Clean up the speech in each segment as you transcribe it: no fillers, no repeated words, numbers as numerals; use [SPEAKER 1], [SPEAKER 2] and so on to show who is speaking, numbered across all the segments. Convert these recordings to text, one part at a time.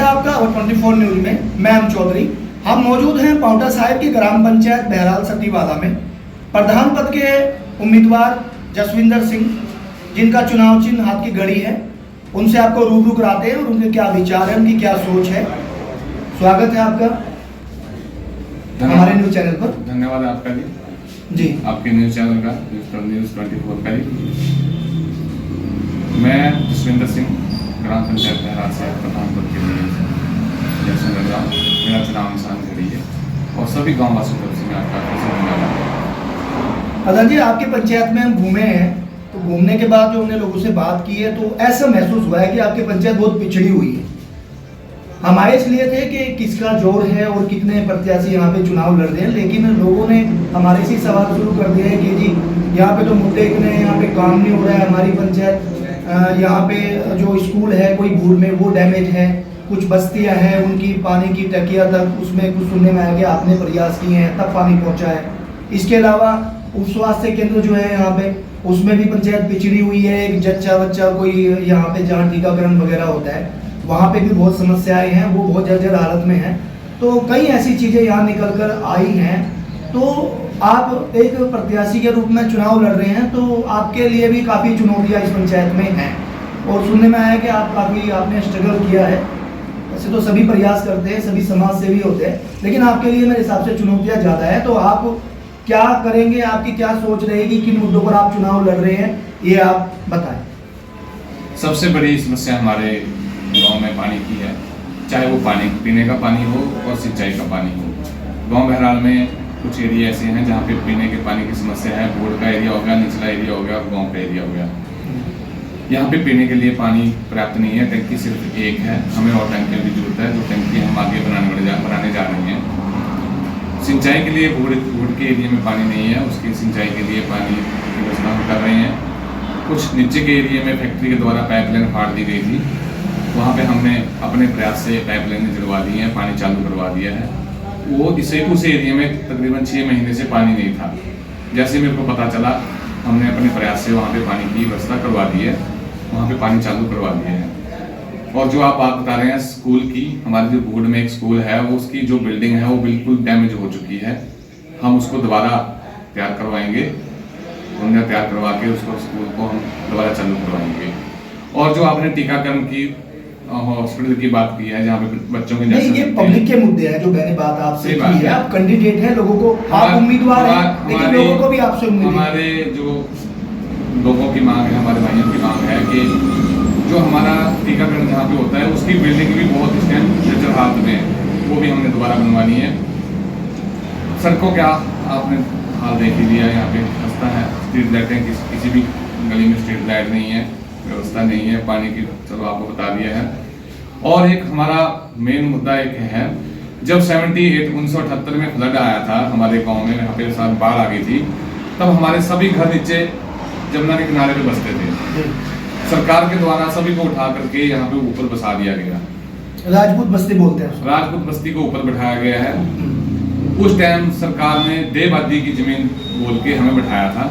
[SPEAKER 1] आपका और 24 न्यूज में मैं एम चौधरी। हम मौजूद हैं पाउटा साहिब की ग्राम पंचायत बहराल सतीवाला में। प्रधान पद के उम्मीदवार जसविंदर सिंह, जिनका चुनाव चिन्ह हाथ की घड़ी है, उनसे आपको रूबरू कराते हैं और उनके क्या विचार है, उनकी क्या सोच है। स्वागत है आपका हमारे न्यूज चैनल पर।
[SPEAKER 2] धन्यवाद आपका जी आपके न्यूज चैनल का, न्यूज 24 का जी। मैं जसविंदर सिंह, ग्राम पंचायत बहराल से प्रधान पद के लिए इलेक्शन लड़ रहा हूँ। मेरा चुनाव निशान घड़ी है और सभी गाँव वासियों तरफ से मैं आपका धन्यवाद।
[SPEAKER 1] प्रधान जी, आपके पंचायत में हम घूमे हैं, तो घूमने के बाद जो हमने लोगों से बात की है तो ऐसा महसूस हुआ है कि आपकी पंचायत बहुत पिछड़ी हुई है। हम आए इसलिए थे कि किसका जोर है और कितने प्रत्याशी यहाँ पे चुनाव लड़ रहे हैं, लेकिन लोगों ने हमारे से सवाल शुरू कर दिया है कि जी यहाँ पे तो मुद्दे इतने हैं, यहाँ पे काम नहीं हो रहा है। हमारी पंचायत यहाँ पे जो स्कूल है कोई भूल में वो डैमेज है, कुछ बस्तियाँ हैं उनकी पानी की टंकियाँ तक, उसमें कुछ सुनने में आया कि आपने प्रयास किए हैं तब पानी पहुँचा है। इसके अलावा उप स्वास्थ्य केंद्र जो है यहाँ पे, उसमें भी पंचायत पिछड़ी हुई है। एक जच्चा बच्चा कोई यहाँ पे जहाँ टीकाकरण वगैरह होता है वहाँ पे भी बहुत समस्याएं हैं, वो बहुत जर्जर हालत में हैं। तो कई ऐसी चीज़ें यहाँ निकल कर आई हैं। तो आप एक प्रत्याशी के रूप में चुनाव लड़ रहे हैं, तो आपके लिए भी काफ़ी चुनौतियाँ इस पंचायत में हैं और सुनने में आया कि आपने स्ट्रगल किया है। वैसे तो सभी प्रयास करते हैं, सभी समाज सेवी होते हैं, लेकिन आपके लिए मेरे हिसाब से चुनौतियाँ ज़्यादा है। तो आप क्या करेंगे, आपकी क्या सोच रहेगी, किन मुद्दों पर आप चुनाव लड़ रहे हैं, ये आप बताएं।
[SPEAKER 2] सबसे बड़ी समस्या हमारे गांव में पानी की है, चाहे वो पानी पीने का पानी हो और सिंचाई का पानी हो। गांव बहराल में कुछ एरिया ऐसे हैं जहां पे पीने के पानी की समस्या है। बोर्ड का एरिया हो गया, निचला एरिया हो गया और गांव का एरिया हो गया। यहाँ पे पीने के लिए पानी पर्याप्त नहीं है, टंकी सिर्फ एक है। हमें और टंकियों की जरूरत है, जो टंकी हम आगे बनाने जा रहे हैं। सिंचाई के लिए बोर्ड के एरिया में पानी नहीं है, उसकी सिंचाई के लिए पानी की व्यवस्था हम कर रहे हैं। कुछ नीचे के एरिया में फैक्ट्री के द्वारा पाइपलाइन फाड़ दी गई थी, वहाँ पे हमने अपने प्रयास से पाइपलाइन जुड़वा दी है, पानी चालू करवा दिया है। वो उस एरिया में तकरीबन 6 महीने से पानी नहीं था। जैसे मेरे को पता चला, हमने अपने प्रयास से वहाँ पे पानी की व्यवस्था करवा दी है, वहाँ पे पानी चालू करवा दिया है। और जो आप बात बता रहे हैं स्कूल की, हमारे जो बोर्ड में एक स्कूल है, वो उसकी जो बिल्डिंग है वो बिल्कुल डैमेज हो चुकी है। हम उसको दोबारा तैयार करवाएंगे, उन्हें तैयार करवा के उसको स्कूल को हम दोबारा चालू करवाएंगे। और जो आपने टीकाकरण की हॉस्पिटल की बात की है, जहाँ पे बच्चों के
[SPEAKER 1] नहीं, ये पब्लिक के मुद्दे हैं जो मैंने बात आपसे की है। आप कैंडिडेट हैं, लोगों को आप उम्मीदवार हैं, लेकिन लोगों को भी आपसे उम्मीद है।
[SPEAKER 2] हमारे जो लोगों की मांग है, हमारे भाइयों की मांग है कि जो हमारा टीकाकरण जहाँ पे होता है उसकी बिल्डिंग भी बहुत जर्जर हालत में है, वो भी हमने दोबारा बनवानी है। सड़कों क्या आपने हाल देख ही लिया, यहाँ पे रास्ता है, स्ट्रीट लाइटें किसी भी गली में स्ट्रीट लाइट नहीं है, व्यवस्था नहीं है, पानी की चलो आपको बता दिया है। और एक हमारा मेन मुद्दा एक है, जब 1978 में फ्लड आया था हमारे गांव में, यहाँ पे साथ बाढ़ आ गई थी, तब हमारे सभी घर नीचे जमुना के किनारे पे बसते थे। सरकार के द्वारा सभी को उठा करके यहाँ पे ऊपर बसा दिया गया।
[SPEAKER 1] राजपूत बस्ती बोलते हैं,
[SPEAKER 2] राजपूत बस्ती को ऊपर बैठाया गया है। उस टाइम सरकार ने देवबादी की जमीन बोल के हमें बैठाया था।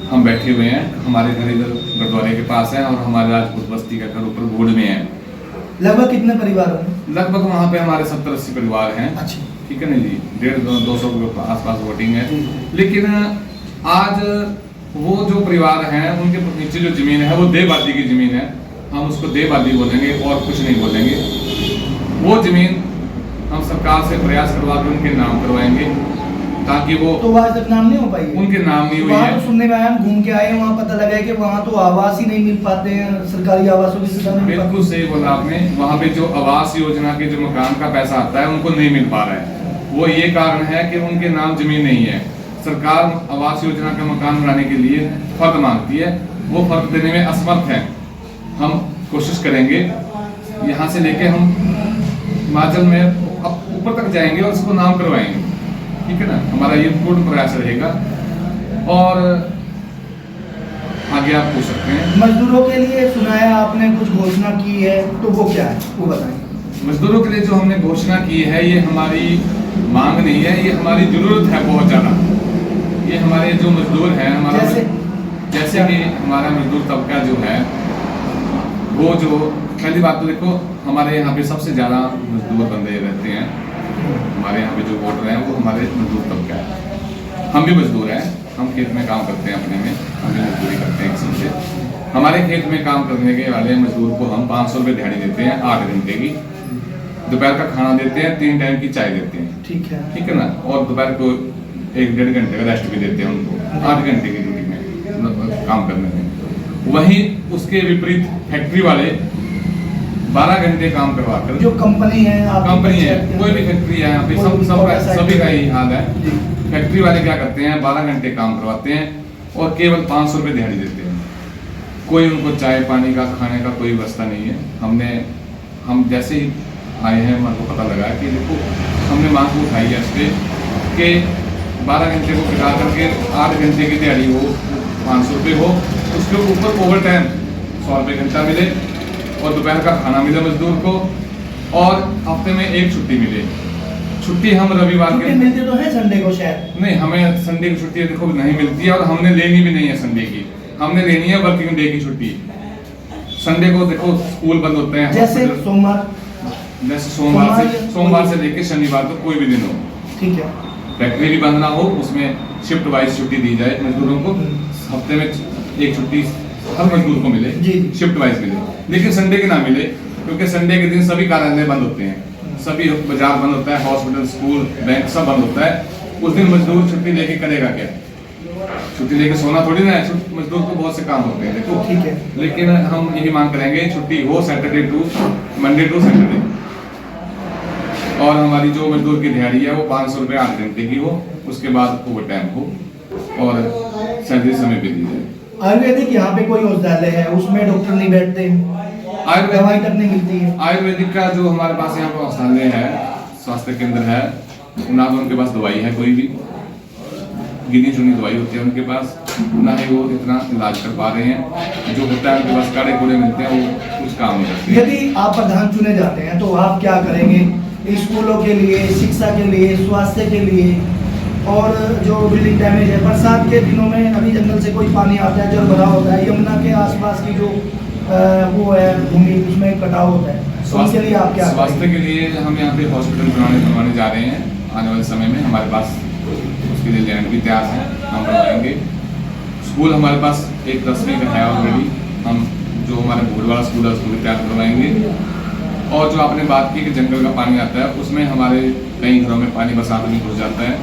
[SPEAKER 2] हम बैठे हुए हैं, हमारे घर इधर गुरुद्वारे के पास है और हमारे राजपूत बस्ती का घर ऊपर बोर्ड में है।
[SPEAKER 1] लगभग कितने परिवार हैं?
[SPEAKER 2] लगभग वहाँ पे हमारे 70-80 परिवार हैं।
[SPEAKER 1] अच्छा,
[SPEAKER 2] ठीक है ना जी, 150-200 के आसपास वोटिंग है। लेकिन आज वो जो परिवार हैं उनके नीचे जो जमीन है वो देवबादी की जमीन है, हम उसको देवबादी बोलेंगे और कुछ नहीं बोलेंगे। वो जमीन हम सरकार से प्रयास करवा के उनके नाम करवाएंगे, ताकि वो
[SPEAKER 1] तो आज तक नाम नहीं हो पाई,
[SPEAKER 2] उनके नाम नहीं हुई है।
[SPEAKER 1] तो सुनने में आया, हम घूम के आए, वहाँ पता लगा है कि वहाँ तो आवास ही नहीं मिल पाते हैं, सरकारी आवासों की सुविधा नहीं।
[SPEAKER 2] बिल्कुल सही बोला आपने, वहाँ पे जो आवास योजना के जो मकान का पैसा आता है उनको नहीं मिल पा रहा है। वो ये कारण है कि उनके नाम जमीन नहीं है। सरकार आवास योजना का मकान बनाने के लिए फर्द मांगती है, वो फर्द देने में असमर्थ है। हम कोशिश करेंगे, यहाँ से लेके हम हिमाचल में ऊपर तक जाएंगे और उसको नाम करवाएंगे। ठीक है ना, हमारा ये पूर्ण प्रयास रहेगा। और आगे आप पूछ सकते हैं।
[SPEAKER 1] मजदूरों के लिए सुनाया आपने कुछ घोषणा की है, तो वो क्या है वो बताएं।
[SPEAKER 2] मजदूरों के लिए जो हमने घोषणा की है, ये हमारी मांग नहीं है, ये हमारी जरूरत है बहुत ज़्यादा। ये हमारे जो मजदूर हैं, हमारा जैसे कि हमारा मजदूर तबका जो है वो जो पहली बात तो देखो, हमारे यहाँ पे सबसे ज़्यादा मजदूर बंदे रहते हैं। हमारे यहाँ पे जो वोटर हैं वो हमारे मजदूर तबका है। हम भी मजदूर हैं, हम खेत में काम करते हैं अपने में, हम भी मजदूरी करते हैं किसी से। हमारे खेत में काम करने के वाले मजदूर को हम 500 रुपये दिहाड़ी देते हैं 8 घंटे की। दोपहर का खाना देते हैं, 3 टाइम की चाय देते हैं,
[SPEAKER 1] ठीक है
[SPEAKER 2] ना। और दोपहर को 1-1.5 घंटे का रेस्ट भी देते हैं उनको, 8 घंटे की ड्यूटी में काम करने में। वहीं उसके विपरीत फैक्ट्री वाले 12 घंटे काम करवा कर,
[SPEAKER 1] जो कंपनी है,
[SPEAKER 2] कंपनी है, कोई भी फैक्ट्री है यहाँ पे, सभी का यही हाल है। फैक्ट्री वाले क्या करते हैं, 12 घंटे काम करवाते हैं और केवल 500 रुपये दिहाड़ी देते हैं। कोई उनको चाय पानी का, खाने का कोई व्यवस्था नहीं है। हम जैसे ही आए हैं, हमारे को पता लगा कि देखो, हमने मांग उठाई है इस पर कि 12 घंटे को घटा करके 8 घंटे की दिहाड़ी हो, 500 रुपये हो, उसके ऊपर ओवर टाइम 100 रुपये घंटा मिले और दोपहर का खाना मिले मजदूर को, और हफ्ते में 1 छुट्टी मिले। छुट्टी हम रविवार के
[SPEAKER 1] मिलती तो है संडे को शायद
[SPEAKER 2] नहीं, हमें संडे की छुट्टी देखो नहीं मिलती है, और हमने लेनी भी नहीं है संडे की। हमने लेनी है वर्किंग डे की छुट्टी। संडे को देखो स्कूल बंद होते हैं,
[SPEAKER 1] जैसे
[SPEAKER 2] सोमवार से लेकर शनिवार तक कोई भी दिन हो,
[SPEAKER 1] ठीक है।
[SPEAKER 2] फैक्ट्री भी बंद ना हो, उसमें शिफ्ट वाइज छुट्टी दी जाए मजदूरों को। हफ्ते में 1 छुट्टी हर मजदूर को मिले, शिफ्ट वाइज मिले, लेकिन संडे की ना मिले, क्योंकि संडे के दिन सभी कार्यालय बंद होते हैं, सभी बाजार बंद होता है, हॉस्पिटल, स्कूल, बैंक सब बंद होता है। उस दिन मजदूर छुट्टी लेके करेगा क्या? छुट्टी लेके सोना थोड़ी ना है, मजदूर को बहुत से काम होते हैं, देखो,
[SPEAKER 1] ठीक है।
[SPEAKER 2] लेकिन हम यही मांग करेंगे, छुट्टी हो Saturday to Monday to Saturday, और हमारी जो मजदूर की दिहाड़ी है वो 500 रुपये 8 घंटे की हो, उसके बाद ओवर टाइम हो और सैलरी समय पे दी जाए।
[SPEAKER 1] आयुर्वेदिक यहाँ पे कोई औषधालय है, उसमें डॉक्टर नहीं बैठते, दवाई तक नहीं मिलती है।
[SPEAKER 2] आयुर्वेदिक का जो हमारे पास यहाँ पे औषधालय है, स्वास्थ्य केंद्र है, ना तो उनके पास दवाई है, कोई भी गिनी चुनी दवाई होती है उनके पास, ना ही वो इतना इलाज कर पा रहे हैं। जो होता है उनके पास काढ़े कूड़े मिलते हैं, वो कुछ काम नहीं करते।
[SPEAKER 1] यदि आप प्रधान चुने जाते हैं तो आप क्या करेंगे स्कूलों के लिए, शिक्षा के लिए, स्वास्थ्य के लिए, और जो बिल्डिंग डैमेज है, बरसात के दिनों में अभी जंगल से कोई पानी आता है, जल भरा होता है, यमुना के आसपास की जो वो है भूमि, उसमें कटाव होता है, तो उसके लिए आप क्या?
[SPEAKER 2] स्वास्थ्य के लिए हम यहाँ पे हॉस्पिटल बनवाने जा रहे हैं आने वाले समय में। हमारे पास उसके लिए लैंड भी तैयार है, हम बनवाएंगे। स्कूल हमारे पास एक 10वीं का है ऑलरेडी, हम जो हमारे बोर्ड वाला स्कूल है उसको भी तैयार करवाएंगे। और जो आपने बात की कि जंगल का पानी आता है, उसमें हमारे कई घरों में पानी बरसात में घुस जाता है,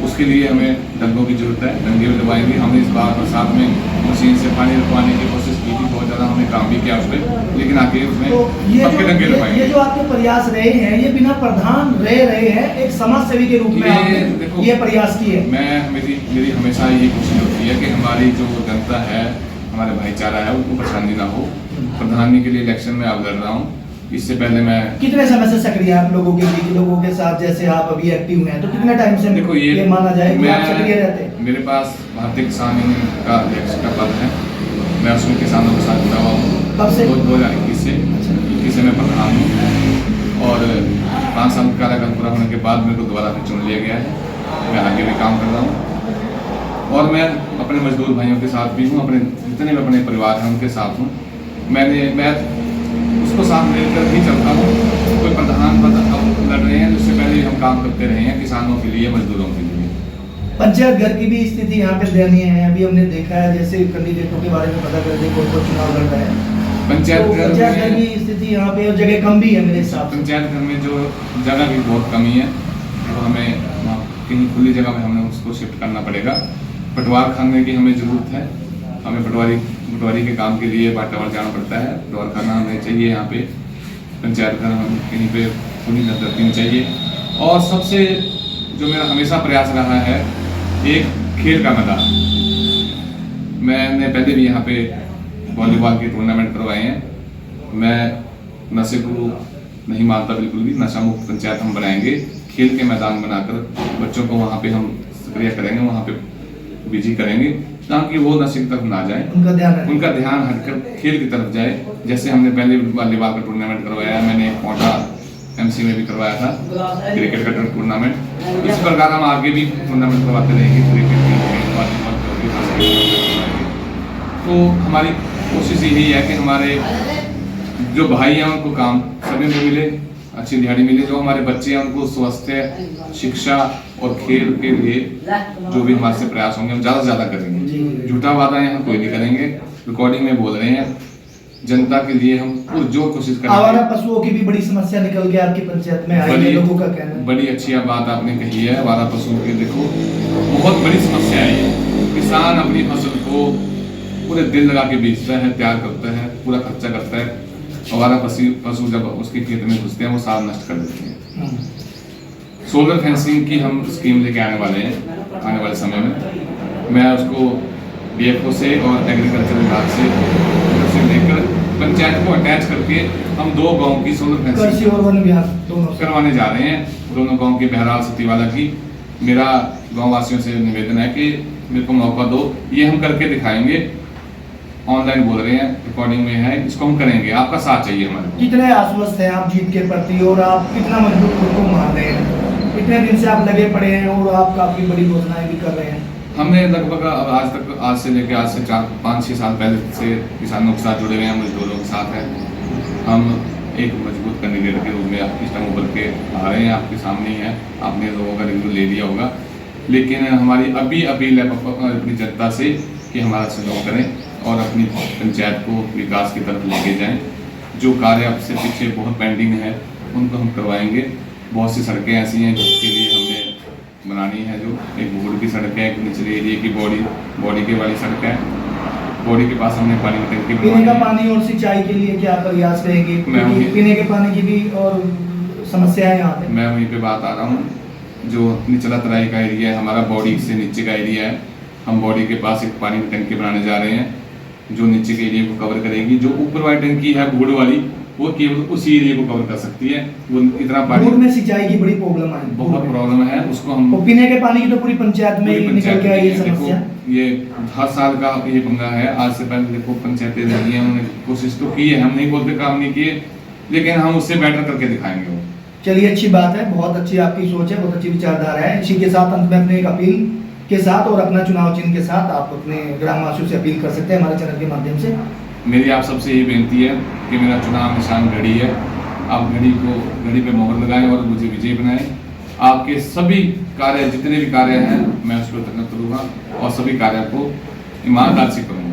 [SPEAKER 2] उसके लिए हमें डंगों की जरूरत है, डंगे भी दबाएंगे। हमने इस बार बरसात में मशीन से पानी रुकवाने की कोशिश की थी, बहुत ज़्यादा हमने काम भी किया उस पर, लेकिन आगे उसमें पक्के डंगे दबाएंगे।
[SPEAKER 1] ये जो आपके प्रयास रहे हैं, ये बिना प्रधान रहे हैं, एक समाज सेवी के रूप में आपने ये प्रयास किए।
[SPEAKER 2] मेरी हमेशा ये कोशिश होती है कि हमारी जो जनता है, हमारे भाईचारा है, उनको परेशानी ना हो। प्रधानी के लिए इलेक्शन में अब लड़ रहा हूँ। इससे पहले मैं
[SPEAKER 1] कितने समय से सक्रिय आप लोगों के बीच, लोगों के साथ, जैसे आप अभी एक्टिव हैं, तो कितने टाइम से
[SPEAKER 2] देखो
[SPEAKER 1] ये माना जाए कि आप सक्रिय रहते हैं?
[SPEAKER 2] मेरे पास भारतीय किसान यूनियन का अध्यक्ष का पद है, मैं उसमें किसानों के साथ जुड़ा हुआ हूँ।
[SPEAKER 1] कब से?
[SPEAKER 2] 2021 से। 21 से मैं प्रधान हूँ, और 5 साल का कार्यकाल पूरा होने के बाद मेरे को दोबारा फिर चुन लिया गया है। मैं आगे भी काम कर रहा हूँ, और मैं अपने मजदूर भाइयों के साथ भी हूँ, अपने जितने भी अपने परिवार हैं उनके साथ हूँ। मैं उसको साथ लेकर ही चलता हूँ। कोई प्रधान पद लड़ रहे हैं, उससे पहले हम काम करते रहे हैं किसानों के लिए, मजदूरों के लिए।
[SPEAKER 1] पंचायत घर की भी स्थिति यहाँ पे दयनीय है। अभी हमने देखा है, जैसे कैंडिडेटों के बारे में पता करते कौन कौन चुनाव लड़ रहा है, पंचायत घर की स्थिति यहाँ पे जगह कम भी है मेरे हिसाब से।
[SPEAKER 2] पंचायत घर में जो जगह की बहुत कमी है, तो हमें कहीं खुली जगह में हमें उसको शिफ्ट करना पड़ेगा। पटवार खाने की हमें ज़रूरत है, हमें पटवारी के काम के लिए बाटावर जाना पड़ता है। पटवार खाना हमें चाहिए यहाँ पे, पंचायत घर हम कहीं पे खुली धरती चाहिए। और सबसे जो मेरा हमेशा प्रयास रहा है, एक खेल का मैदान। मैंने पहले भी यहाँ पे वॉलीबॉल के टूर्नामेंट करवाए हैं। मैं नशे को नहीं मानता बिल्कुल भी, नशा मुक्त पंचायत हम बनाएंगे। खेल के मैदान बनाकर बच्चों को वहाँ पे हम सक्रिय करेंगे, वहाँ पे बिजी करेंगे, ताकि वो नशे की तरफ ना जाए, उनका ध्यान हटकर खेल की तरफ जाए। जैसे हमने पहले वॉलीबॉल का टूर्नामेंट करवाया, मैंने कोटा MC में भी करवाया था क्रिकेट का टूर्नामेंट। इस प्रकार हम आगे भी टूर्नामेंट करवाते रहेंगे, क्रिकेट की। तो हमारी कोशिश यही है कि हमारे जो भाई हैं उनको काम सभी को मिले, अच्छी दिहाड़ी मिले। जो हमारे बच्चे हैं उनको स्वास्थ्य, शिक्षा और खेल के लिए जो भी हमारे से प्रयास होंगे हम ज़्यादा से ज़्यादा करेंगे। झूठा वादा यहाँ कोई नहीं करेंगे। रिकॉर्डिंग में बोल रहे हैं, जनता के लिए हम पुरजोर कोशिश करेंगे।
[SPEAKER 1] आवारा पशुओं की भी बड़ी समस्या निकल के आपकी पंचायत में आई है, लोगों का कहना है।
[SPEAKER 2] बड़ी अच्छी बात आपने कही है। आवारा पशुओं की देखो बहुत बड़ी समस्या है ये। किसान अपनी फसल को पूरे दिल लगा के बेचता है, तैयार करता है, पूरा खर्चा करता है। आवारा पशु जब उसके खेत में घुसते हैं वो सारा नष्ट कर देते हैं। सोलर फेंसिंग की हम स्कीम लेके आने वाले हैं आने वाले समय में। मैं उसको DFO से और एग्रीकल्चर विभाग से लेकर पंचायत को अटैच करके हम 2 गांव की सोलर
[SPEAKER 1] कृषि
[SPEAKER 2] फेंसिंग
[SPEAKER 1] और वन विभाग दोनों
[SPEAKER 2] करवाने जा रहे हैं। दोनों गांव की बहराल सतीवाला की। मेरा गांव वासियों से निवेदन है कि मेरे को मौका दो, ये हम करके दिखाएंगे। ऑनलाइन बोल रहे हैं, रिकॉर्डिंग में है, इसको हम करेंगे। आपका साथ चाहिए हमारे को।
[SPEAKER 1] कितने आश्वस्त हैं आप जीत के प्रति और आप कितना मजबूत खुद को मान रहे हैं? इतने दिन से आप लगे पड़े हैं और आप काफी बड़ी घोषणाएं भी कर रहे हैं।
[SPEAKER 2] हमने लगभग आज से लेकर आज से 4-5-6 साल पहले से किसानों के साथ जुड़े हुए हैं, मजदूरों के साथ हैं। हम एक मजबूत कैंडिडेट के रूप में इस टाइम उभर के आ रहे हैं। आपके सामने ही है, आपने लोगों का रिव्यू ले लिया होगा। लेकिन हमारी अभी अपील है अपनी जनता से कि हमारा सहयोग करें और अपनी पंचायत को विकास की तरफ लेके जाएं। जो कार्य अब से पीछे बहुत पेंडिंग है उनको हम करवाएंगे। बहुत सी सड़कें ऐसी हैं जिसके लिए हमने बनानी है। जो एक बोर्ड की सड़क है, एक निचले एरिया की बॉडी के वाली सड़क है। बॉडी के पास हमने पानी की टंकी
[SPEAKER 1] पीने का पानी और सिंचाई के लिए क्या प्रयास रहेंगे? पीने के पानी की भी और समस्या है यहाँ पे।
[SPEAKER 2] मैं वहीं पे बात आ रहा हूँ। जो निचला तराई का एरिया है हमारा, बॉडी से नीचे का एरिया है, हम बॉडी के पास एक पानी की टंकी बनाने जा रहे हैं जो नीचे के एरिया को कवर करेगी। जो ऊपर वाली टंकी है बोर्ड वाली, वो केवल उसी एरिया को कवर कर सकती है। वो इतना पानी
[SPEAKER 1] बोर्ड में सिंचाई की बड़ी प्रॉब्लम है,
[SPEAKER 2] बहुत प्रॉब्लम है। उसको हम
[SPEAKER 1] पीने के पानी की तो पूरी पंचायत में ही निकल के आई है समस्या।
[SPEAKER 2] ये हर साल का ये पंगा है। आज से पहले देखो पंचायतें रही हैं, उन्होंने कोशिश तो की है, हम नहीं बोलते काम नहीं किए, लेकिन हम उससे बेटर करके दिखाएंगे वो।
[SPEAKER 1] चलिए, अच्छी बात है, बहुत अच्छी आपकी सोच है, बहुत अच्छी विचारधारा है। इसी के साथ अंत में अपने एक अपील के साथ और अपना चुनाव चिन्ह के साथ आप अपने ग्रामवासियों से अपील कर सकते हैं हमारे चैनल के माध्यम से।
[SPEAKER 2] मेरी आप सबसे यही बेनती है कि मेरा चुनाव निशान घड़ी है। आप घड़ी पे मोहर लगाएं और मुझे विजयी बनाएं। आपके सभी कार्य, जितने भी कार्य हैं, मैं उस पर तकनीक करूँगा और सभी कार्यों को ईमानदारी से करूँगा।